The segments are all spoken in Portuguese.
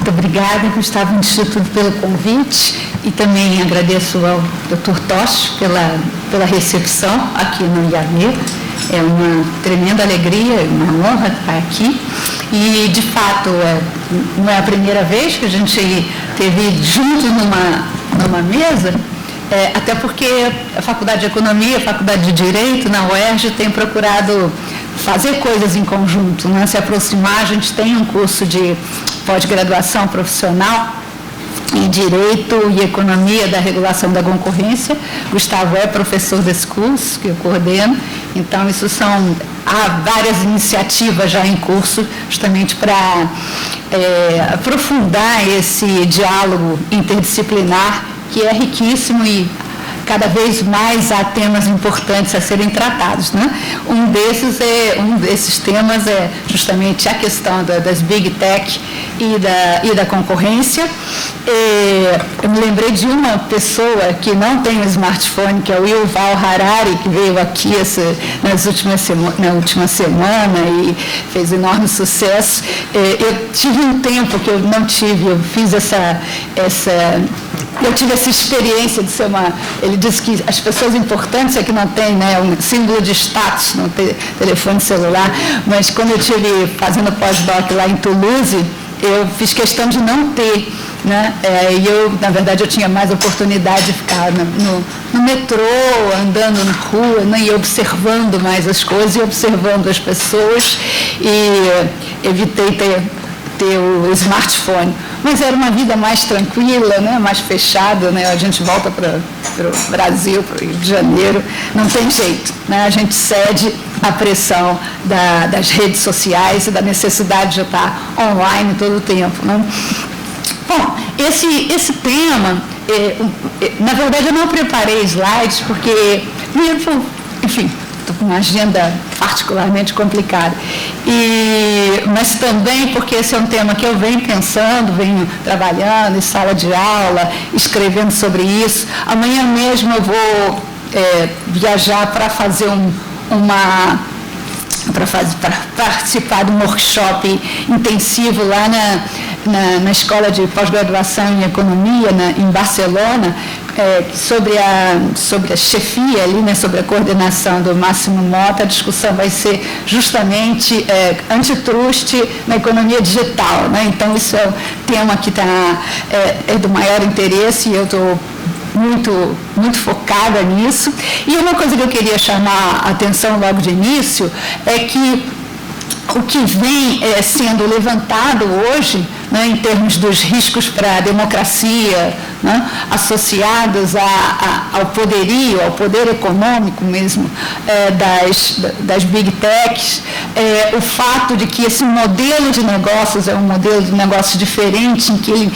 Muito obrigada, Gustavo Instituto, pelo convite e também agradeço ao Dr. Tosh pela recepção aqui no IAB. É uma tremenda alegria, uma honra estar aqui e, de fato, não é a primeira vez que a gente esteve juntos numa mesa, até porque a Faculdade de Economia, a Faculdade de Direito, na UERJ, tem procurado fazer coisas em conjunto, né? Se aproximar. A gente tem um curso de pós-graduação profissional em Direito e Economia da Regulação da Concorrência. Gustavo é professor desse curso, que eu coordeno. Então, há várias iniciativas já em curso, justamente para aprofundar esse diálogo interdisciplinar, que é riquíssimo e cada vez mais há temas importantes a serem tratados, né? Um desses temas é justamente a questão das Big Tech e da concorrência. Eu me lembrei de uma pessoa que não tem um smartphone, que é o Yuval Harari, que veio aqui na última semana e fez enorme sucesso. Eu tive um tempo que eu não tive, eu fiz eu tive essa experiência de ser Ele disse que as pessoas importantes é que não têm, né, um símbolo de status, não ter telefone celular, mas quando eu estive fazendo pós-doc lá em Toulouse, eu fiz questão de não ter, né? E na verdade, eu tinha mais oportunidade de ficar no metrô, andando na rua, né, e observando mais as coisas e observando as pessoas, e evitei ter o smartphone. Mas era uma vida mais tranquila, né, mais fechada, né? A gente volta para o Brasil, para o Rio de Janeiro, não tem jeito, né? A gente cede à pressão das redes sociais e da necessidade de estar online todo o tempo, né? Bom, esse tema, na verdade, eu não preparei slides, porque, enfim, estou com uma agenda particularmente complicada, mas também porque esse é um tema que eu venho pensando, venho trabalhando em sala de aula, escrevendo sobre isso. Amanhã mesmo eu vou viajar para fazer para participar de um workshop intensivo lá na Escola de Pós-Graduação em Economia, em Barcelona, sobre a chefia ali, né, sobre a coordenação do Máximo Motta. A discussão vai ser justamente antitruste na economia digital, né? Então, isso é um tema que é do maior interesse e eu estou muito focada nisso. E uma coisa que eu queria chamar a atenção logo de início é que o que vem sendo levantado hoje, né, em termos dos riscos para a democracia, né, associados ao poderio, ao poder econômico mesmo das Big Techs, o fato de que esse modelo de negócios é um modelo de negócios diferente, em que ele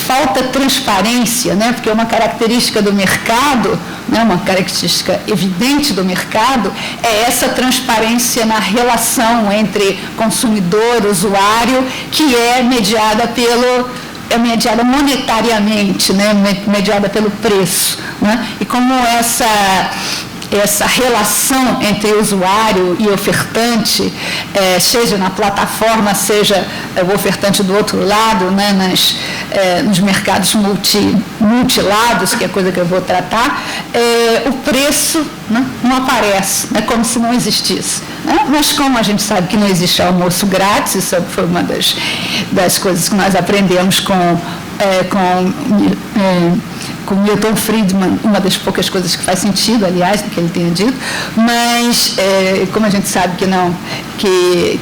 falta transparência, né, porque uma característica do mercado, né, uma característica evidente do mercado, é essa transparência na relação entre consumidor e usuário, que é mediada monetariamente, né, mediada pelo preço, né? E como essa relação entre usuário e ofertante, seja na plataforma, seja o ofertante do outro lado, né, nos mercados multilados, que é a coisa que eu vou tratar, o preço, né, não aparece, é como se não existisse, né? Mas como a gente sabe que não existe almoço grátis, isso foi uma das coisas que nós aprendemos com Milton Friedman, uma das poucas coisas que faz sentido, aliás, do que ele tenha dito, mas como a gente sabe que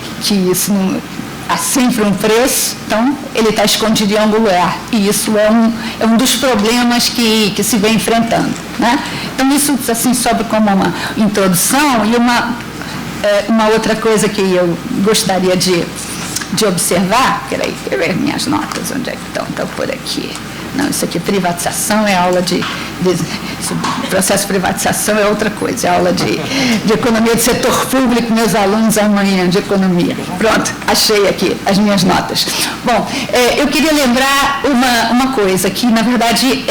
isso não, há sempre um preço, então ele está escondido em algum lugar, e isso é um dos problemas que se vem enfrentando, né? Então, isso, assim, sobe como uma introdução. E uma outra coisa que eu gostaria de observar, peraí, deixa eu ver minhas notas, onde é que estão? Estão por aqui. Não, isso aqui, privatização, é aula processo de privatização é outra coisa, é aula de economia do setor público, meus alunos amanhã de economia. Pronto, achei aqui as minhas notas. Bom, eu queria lembrar uma coisa, que na verdade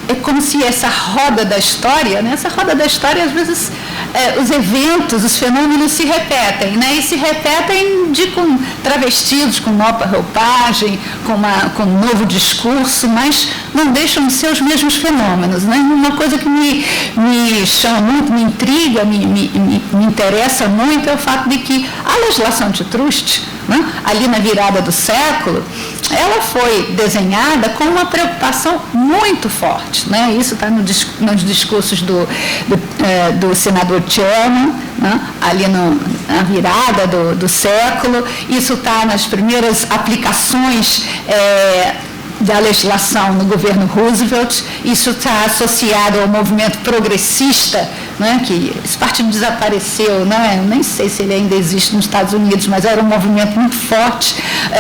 é como se essa roda da história, né? Essa roda da história, às vezes, os eventos, os fenômenos se repetem, né? E se repetem com travestidos, com nova roupagem, com um novo discurso, mas não deixam de ser os mesmos fenômenos, né? Uma coisa que me chama muito, me intriga, me interessa muito é o fato de que a legislação antitruste, né, ali na virada do século, ela foi desenhada com uma preocupação muito forte, né? Isso está nos discursos do senador Chairman, né, ali na virada do século, isso está nas primeiras aplicações da legislação no governo Roosevelt, isso está associado ao movimento progressista, né, que esse partido desapareceu, né, eu nem sei se ele ainda existe nos Estados Unidos, mas era um movimento muito forte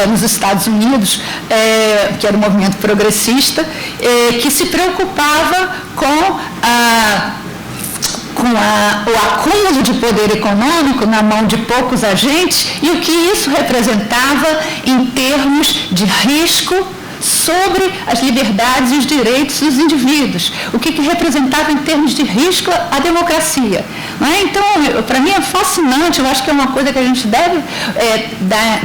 nos Estados Unidos, que era um movimento progressista, que se preocupava com o acúmulo de poder econômico na mão de poucos agentes e o que isso representava em termos de risco sobre as liberdades e os direitos dos indivíduos, o que representava em termos de risco à democracia. Né? Então, para mim é fascinante, eu acho que é uma coisa que a gente deve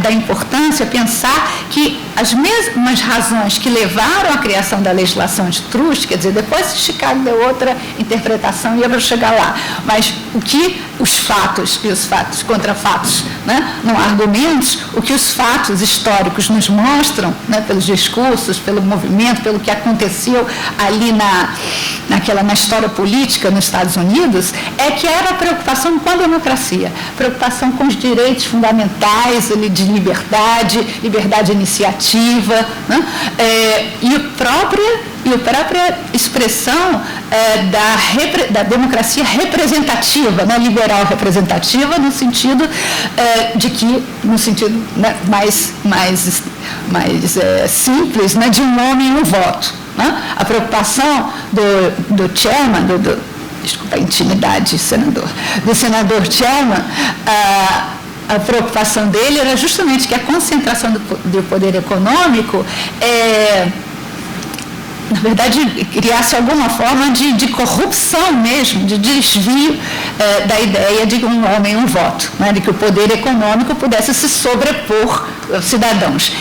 dar importância, pensar que as mesmas razões que levaram à criação da legislação antitruste, quer dizer, depois Chicago deu outra interpretação e eu vou chegar lá, mas o que os fatos e os fatos contra fatos, né, não há argumentos, o que os fatos históricos nos mostram, né, pelos discursos, pelo movimento, pelo que aconteceu ali na história política nos Estados Unidos, é que era a preocupação com a democracia, preocupação com os direitos fundamentais de liberdade de iniciativa, né, e a própria expressão da democracia representativa, né, liberal representativa, no sentido né, mais simples, né, de um homem e um voto. Né? A preocupação do Chairman, desculpa a intimidade, senador, do senador Chairman, a preocupação dele era justamente que a concentração do poder econômico na verdade, criasse alguma forma de corrupção mesmo, de desvio da ideia de um homem, um voto, né, de que o poder econômico pudesse se sobrepor aos cidadãos.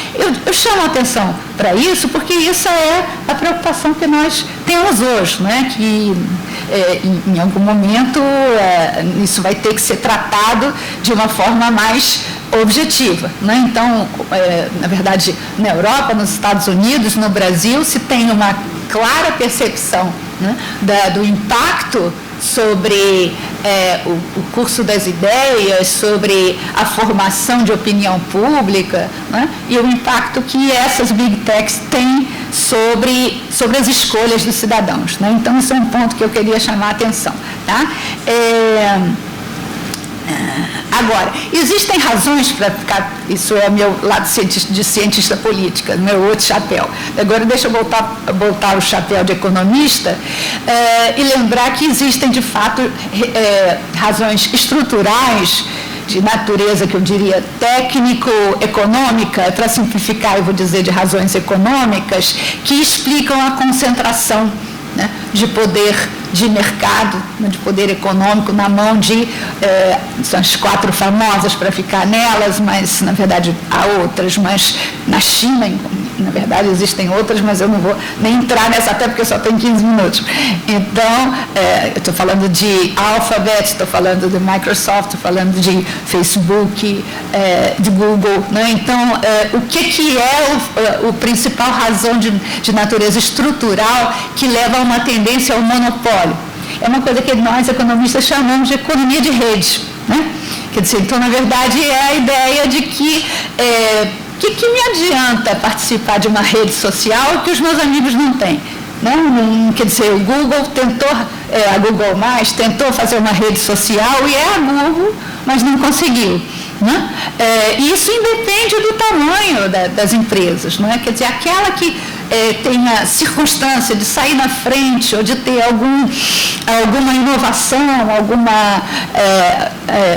Eu chamo a atenção para isso porque isso é a preocupação que nós temos hoje, né, que em algum momento isso vai ter que ser tratado de uma forma mais objetiva. Né? Então, na verdade, na Europa, nos Estados Unidos, no Brasil, se tem uma clara percepção, né, do impacto sobre o curso das ideias, sobre a formação de opinião pública, né, e o impacto que essas big techs têm sobre as escolhas dos cidadãos. Né? Então, isso é um ponto que eu queria chamar a atenção. Tá? Agora, existem razões para ficar, isso é meu lado de cientista política, meu outro chapéu. Agora deixa eu voltar o chapéu de economista e lembrar que existem, de fato, razões estruturais de natureza, que eu diria, técnico-econômica, para simplificar, eu vou dizer de razões econômicas, que explicam a concentração, né, de poder de mercado, de poder econômico na mão são as 4 famosas para ficar nelas, mas na verdade há outras, mas na China, na verdade existem outras, mas eu não vou nem entrar nessa até porque só tem 15 minutos. Então, eu estou falando de Alphabet, estou falando de Microsoft, estou falando de Facebook, de Google. Né? Então, o que é a principal razão de natureza estrutural que leva a uma tendência ao monopólio? É uma coisa que nós, economistas, chamamos de economia de rede. Né? Quer dizer, então, na verdade, é a ideia de que que me adianta participar de uma rede social que os meus amigos não têm? Quer dizer, o Google tentou, a Google+, tentou fazer uma rede social e é a Google, mas não conseguiu. Né? Isso independe do tamanho das empresas. Não é? Quer dizer, aquela que tenha circunstância de sair na frente ou de ter alguma inovação,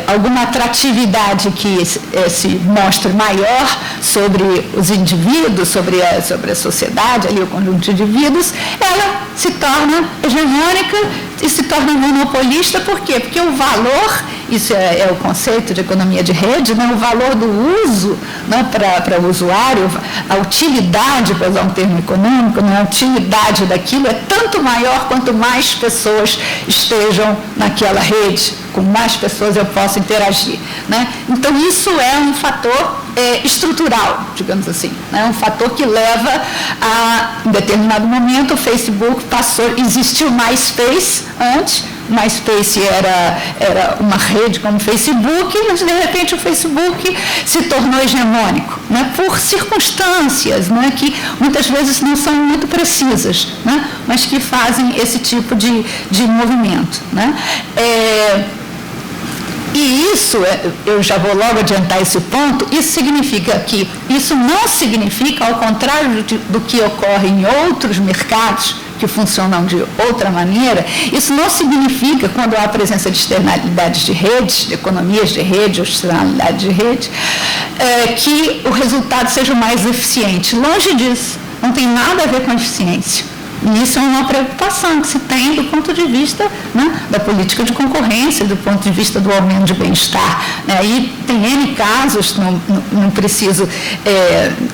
alguma atratividade que se mostre maior sobre os indivíduos, sobre a sociedade, ali o conjunto de indivíduos, ela se torna hegemônica e se torna monopolista. Por quê? Porque o valor, isso é o conceito de economia de rede, né? O valor do uso, né, para o usuário, a utilidade, para usar um termo econômico, né, a utilidade daquilo é tanto maior quanto mais pessoas estejam naquela rede, com mais pessoas eu posso interagir. Né? Então, isso é um fator estrutural, digamos assim, né? Um fator que leva a, em determinado momento, o Facebook existiu o MySpace antes. MySpace era uma rede como o Facebook, mas de repente o Facebook se tornou hegemônico, né, por circunstâncias, né, que muitas vezes não são muito precisas, né, mas que fazem esse tipo de movimento. Né. E isso, eu já vou logo adiantar esse ponto, isso não significa, ao contrário do que ocorre em outros mercados, que funcionam de outra maneira, isso não significa, quando há a presença de externalidades de redes, de economias de rede, ou externalidades de rede, que o resultado seja mais eficiente. Longe disso, não tem nada a ver com a eficiência. E isso é uma preocupação que se tem do ponto de vista, né, da política de concorrência, do ponto de vista do aumento de bem-estar. Né? E tem N casos, não preciso,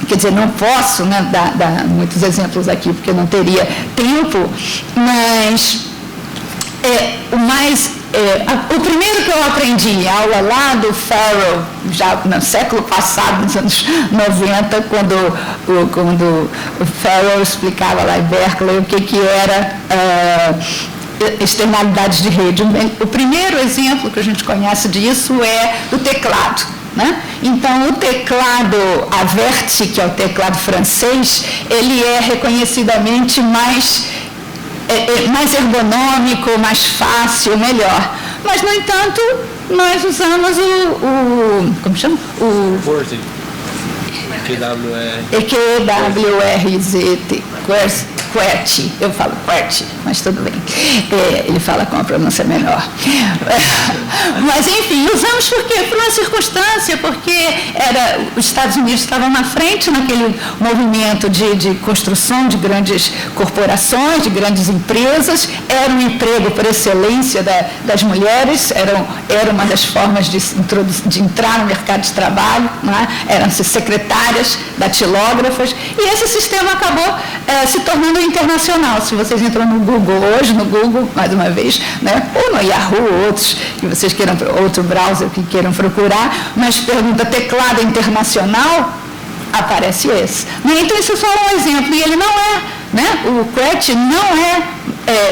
quer dizer, não posso, né, dar muitos exemplos aqui, porque não teria tempo, mas o primeiro que eu aprendi, a aula lá do Farrell, já no século passado, nos anos 90, quando o Farrell explicava lá em Berkeley o que era externalidades de rede. O primeiro exemplo que a gente conhece disso é o teclado. Né? Então, o teclado AVERT, que é o teclado francês, ele é reconhecidamente mais ergonômico, mais fácil, melhor. Mas, no entanto, nós usamos como chama? O QWERTY. QWERTY. Eu falo QWERTY, mas tudo bem. Ele fala com a pronúncia menor. Mas, enfim, usamos por quê? Por uma circunstância, porque os Estados Unidos estavam na frente naquele movimento de construção de grandes corporações, de grandes empresas, era um emprego por excelência das mulheres, era uma das formas de entrar no mercado de trabalho, né? Eram-se secretárias, datilógrafas, e esse sistema acabou se tornando internacional. Se vocês entram no Google hoje, mais uma vez, né, ou no Yahoo, outros que vocês queiram, outro browser que queiram procurar, mas pergunta teclado internacional, aparece esse. Então, isso é só um exemplo, e ele não é, né, o QWERTY não é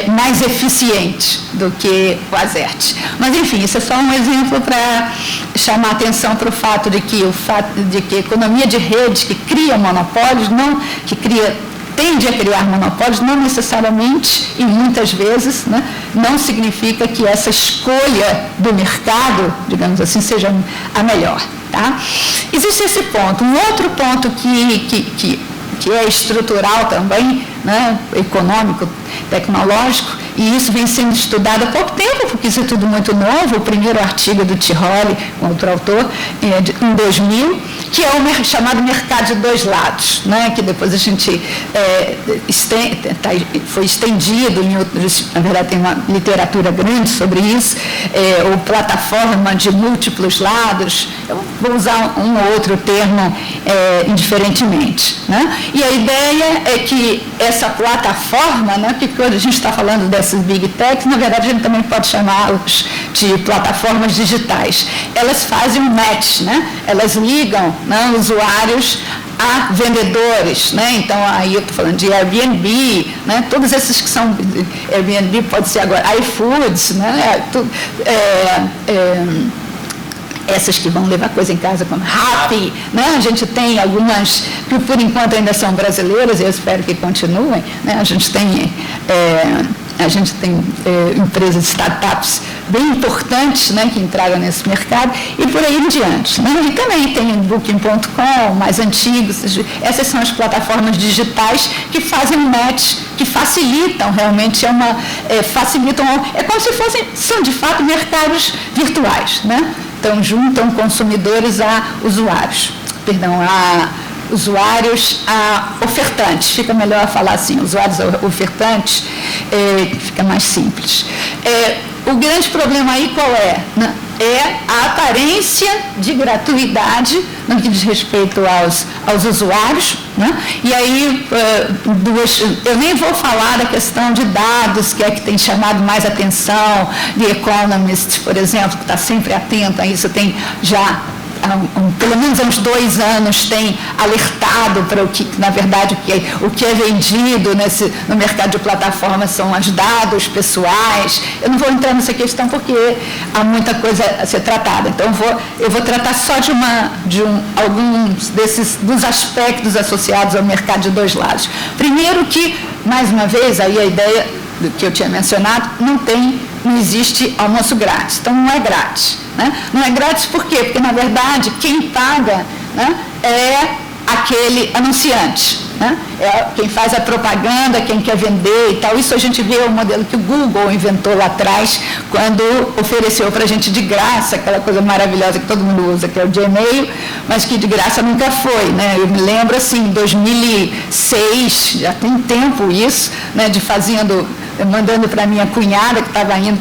mais eficiente do que o AZERTY. Mas, enfim, isso é só um exemplo para chamar a atenção para o fato de que a economia de rede que cria monopólios, tende a criar monopólios, não necessariamente e muitas vezes, né, não significa que essa escolha do mercado, digamos assim, seja a melhor. Tá? Existe esse ponto. Um outro ponto que é estrutural também, né, econômico, tecnológico, e isso vem sendo estudado há pouco tempo, porque isso é tudo muito novo. O primeiro artigo do Tirole, com outro autor, em 2000, que é o chamado mercado de dois lados, né, que depois a gente foi estendido em outros, na verdade tem uma literatura grande sobre isso, ou plataforma de múltiplos lados. Eu vou usar um ou outro termo indiferentemente. Né? E a ideia é que essa plataforma, né, que quando a gente está falando dessas big techs, na verdade a gente também pode chamá-los de plataformas digitais. Elas fazem um match, né? Elas ligam, né, usuários a vendedores, né? Então, aí eu estou falando de Airbnb, né? Todos esses que são Airbnb, pode ser agora iFoods, né? Essas que vão levar coisa em casa como Rappi, né? A gente tem algumas que por enquanto ainda são brasileiras, eu espero que continuem, né? A gente tem a gente tem empresas, startups bem importantes, né, que entraram nesse mercado, e por aí em diante. Né? E também tem Booking.com, mais antigos, essas são as plataformas digitais que fazem um match, que facilitam realmente, é como se são de fato mercados virtuais, né? Então juntam consumidores a usuários, usuários a ofertantes, fica melhor falar assim, usuários a ofertantes, fica mais simples. O grande problema aí qual é? Né? É a aparência de gratuidade no que diz respeito aos usuários, né? E aí, eu nem vou falar da questão de dados, que é que tem chamado mais atenção, The Economist, por exemplo, que está sempre atento a isso, tem já pelo menos há uns 2 anos, tem alertado para o que, na verdade, o que é vendido no mercado de plataformas são os dados pessoais. Eu não vou entrar nessa questão porque há muita coisa a ser tratada. Então, eu vou tratar só alguns dos aspectos associados ao mercado de 2 lados. Primeiro que, mais uma vez, aí a ideia do que eu tinha mencionado, não existe almoço grátis, então não é grátis. Né? Não é grátis por quê? Porque, na verdade, quem paga, né, é aquele anunciante, né? É quem faz a propaganda, quem quer vender e tal. Isso a gente vê o modelo que o Google inventou lá atrás, quando ofereceu para a gente de graça, aquela coisa maravilhosa que todo mundo usa, que é o Gmail, mas que de graça nunca foi. Né? Eu me lembro, assim, em 2006, já tem tempo isso, né, mandando para minha cunhada, que estava indo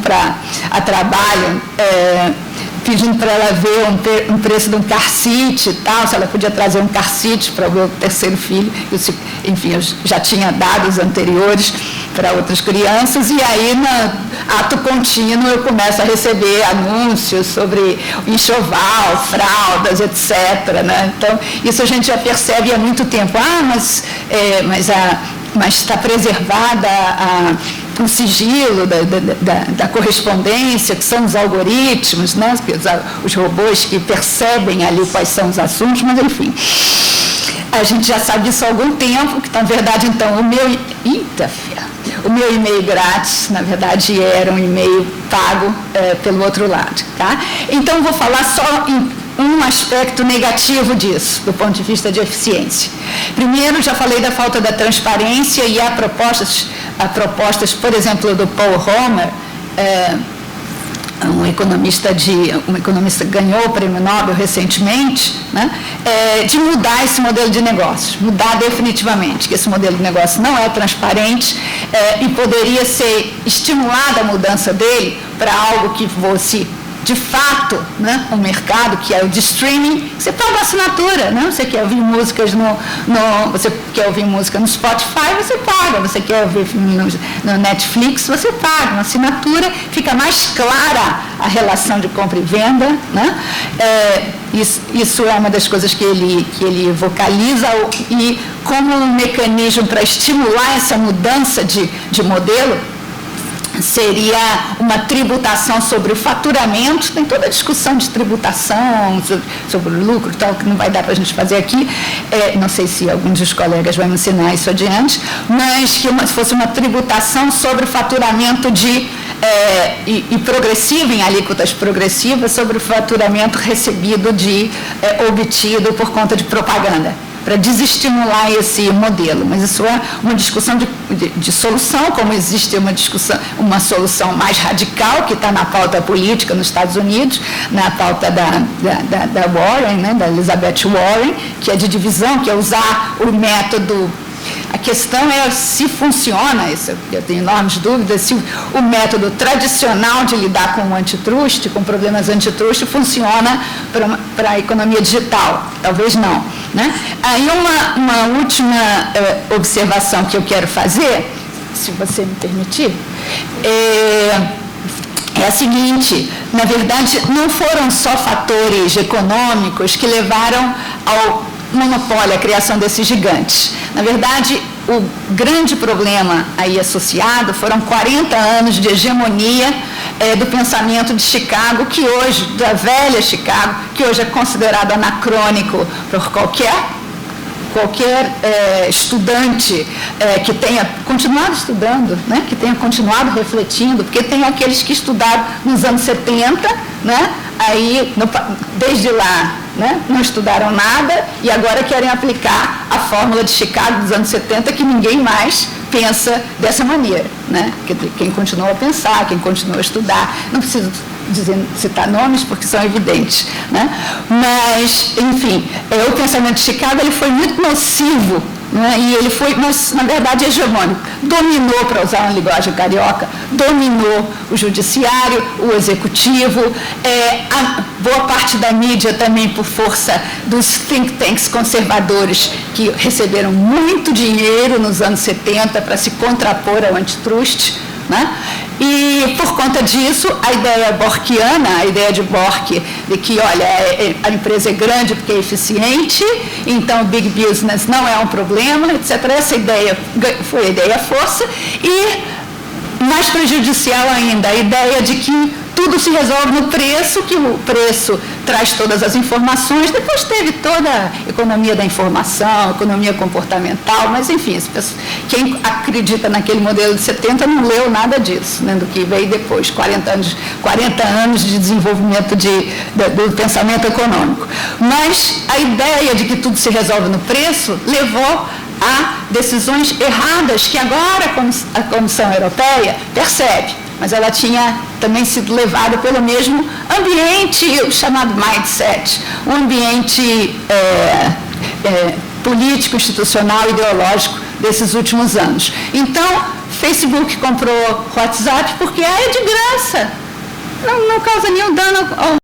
a trabalho, pedindo para ela ver um preço de um car seat e tal, se ela podia trazer um car seat para o meu terceiro filho. Enfim, eu já tinha dados anteriores para outras crianças, e aí, no ato contínuo, eu começo a receber anúncios sobre enxoval, fraldas, etc. Né? Então, isso a gente já percebe há muito tempo. Mas está preservada o sigilo da correspondência, que são os algoritmos, né? Os robôs que percebem ali quais são os assuntos, mas enfim. A gente já sabe disso há algum tempo, que na verdade, então, o meu e-mail grátis, na verdade, era um e-mail pago pelo outro lado. Tá? Então, vou falar só em um aspecto negativo disso, do ponto de vista de eficiência. Primeiro, já falei da falta da transparência, e há propostas, por exemplo, do Paul Romer, um economista que ganhou o prêmio Nobel recentemente, né, de mudar esse modelo de negócios, mudar definitivamente, que esse modelo de negócio não é transparente, e poderia ser estimulada a mudança dele para algo que fosse de fato, né, um mercado que é o de streaming. Você paga uma assinatura, né? Você quer ouvir músicas você quer ouvir música no Spotify, você paga. Você quer ouvir filme no Netflix, você paga uma assinatura. Fica mais clara a relação de compra e venda, né? Isso é uma das coisas que ele vocaliza, e como um mecanismo para estimular essa mudança de modelo seria uma tributação sobre o faturamento. Tem toda a discussão de tributação, sobre o lucro, tal, que não vai dar para a gente fazer aqui. Não sei se alguns dos colegas vão ensinar isso adiante, mas que fosse uma tributação sobre o faturamento e progressivo, em alíquotas progressivas, sobre o faturamento recebido obtido por conta de propaganda, para desestimular esse modelo. Mas isso é uma discussão de solução, como existe uma solução mais radical, que está na pauta política nos Estados Unidos, na pauta da Warren, né, da Elizabeth Warren, que é de divisão, que é usar o método. A questão é se funciona, eu tenho enormes dúvidas, se o método tradicional de lidar com o antitruste, com problemas antitruste, funciona para a economia digital. Talvez não. Né? Aí uma última observação que eu quero fazer, se você me permitir, é a seguinte: na verdade, não foram só fatores econômicos que levaram ao monopólio, a criação desses gigantes. Na verdade, o grande problema aí associado foram 40 anos de hegemonia do pensamento de Chicago, que hoje, da velha Chicago, que hoje é considerado anacrônico por qualquer qualquer estudante que tenha continuado estudando, né, que tenha continuado refletindo, porque tem aqueles que estudaram nos anos 70, né, aí, desde lá, né, não estudaram nada e agora querem aplicar a fórmula de Chicago dos anos 70, que ninguém mais pensa dessa maneira, né? Quem continua a pensar, quem continua a estudar, não preciso citar nomes porque são evidentes, né? Mas, enfim, o pensamento de Chicago ele foi muito nocivo, né? E ele foi, na verdade, hegemônico. Dominou, para usar uma linguagem carioca, dominou o judiciário, o executivo, a boa parte da mídia também por força dos think tanks conservadores que receberam muito dinheiro nos anos 70 para se contrapor ao antitrust, né? E, por conta disso, a ideia borquiana, a ideia de Bork, de que, olha, a empresa é grande porque é eficiente, então Big Business não é um problema, etc. Essa ideia foi a ideia força. E, mais prejudicial ainda, a ideia de que tudo se resolve no preço, que o preço traz todas as informações. Depois teve toda a economia da informação, economia comportamental, mas, enfim, quem acredita naquele modelo de 70 não leu nada disso, né, do que veio depois, 40 anos de desenvolvimento do pensamento econômico. Mas a ideia de que tudo se resolve no preço levou a decisões erradas que agora a Comissão Europeia percebe, mas ela tinha também sido levada pelo mesmo ambiente, o chamado mindset, um ambiente político, institucional, ideológico desses últimos anos. Então, Facebook comprou WhatsApp porque é de graça. Não causa nenhum dano ao